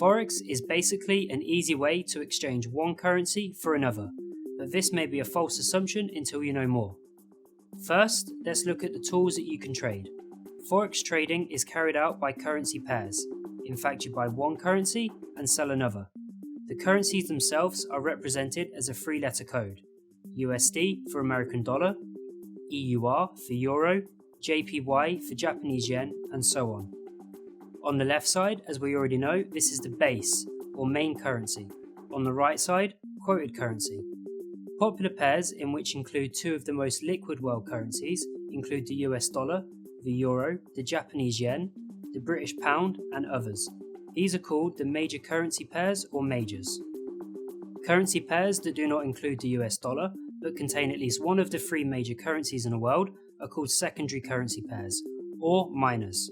Forex is basically an easy way to exchange one currency for another, but this may be a false assumption until you know more. First, let's look at the tools that you can trade. Forex trading is carried out by currency pairs. In fact, you buy one currency and sell another. The currencies themselves are represented as a three-letter code: USD for American dollar, EUR for euro, JPY for Japanese yen, and so on. On the left side, as we already know, this is the base or main currency. On the right side, quoted currency. Popular pairs, in which include two of the most liquid world currencies, include the US dollar, the euro, the Japanese yen, the British pound, and others. These are called the major currency pairs or majors. Currency pairs that do not include the US dollar, but contain at least one of the three major currencies in the world, are called secondary currency pairs, or minors.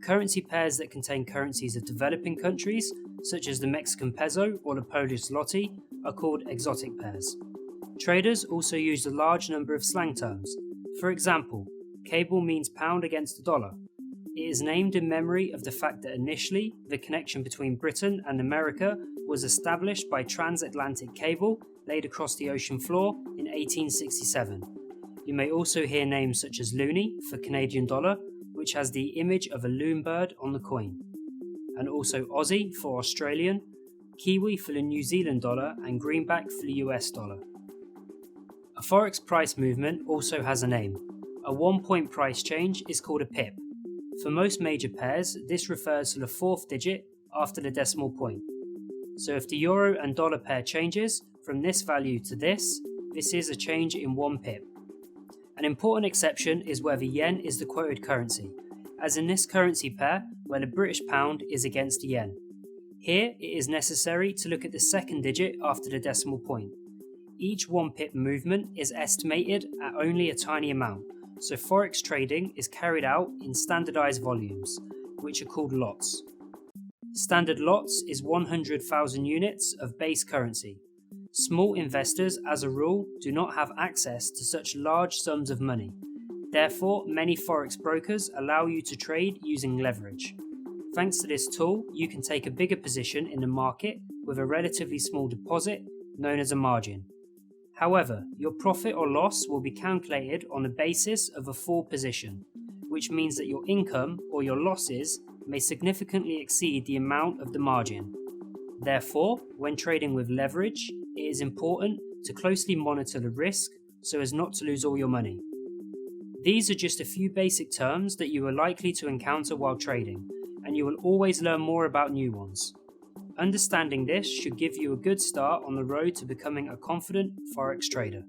Currency pairs that contain currencies of developing countries, such as the Mexican peso or the Polish zloty, are called exotic pairs. Traders also use a large number of slang terms. For example, cable means pound against the dollar. It is named in memory of the fact that initially, the connection between Britain and America was established by transatlantic cable laid across the ocean floor in 1867. You may also hear names such as loonie for Canadian dollar, which has the image of a loon bird on the coin, and also Aussie for Australian, Kiwi for the New Zealand dollar, and greenback for the US dollar. A Forex price movement also has a name. A 1-point price change is called a pip. For most major pairs, this refers to the fourth digit after the decimal point. So if the euro and dollar pair changes from this value to this is a change in 1 pip. An important exception is where the yen is the quoted currency, as in this currency pair where the British pound is against the yen. Here it is necessary to look at the second digit after the decimal point. Each 1 pip movement is estimated at only a tiny amount, so Forex trading is carried out in standardized volumes, which are called lots. Standard lots is 100,000 units of base currency. Small investors, as a rule, do not have access to such large sums of money. Therefore, many Forex brokers allow you to trade using leverage. Thanks to this tool, you can take a bigger position in the market with a relatively small deposit, known as a margin. However, your profit or loss will be calculated on the basis of a full position, which means that your income or your losses may significantly exceed the amount of the margin. Therefore, when trading with leverage, it is important to closely monitor the risk so as not to lose all your money. These are just a few basic terms that you are likely to encounter while trading, and you will always learn more about new ones. Understanding this should give you a good start on the road to becoming a confident Forex trader.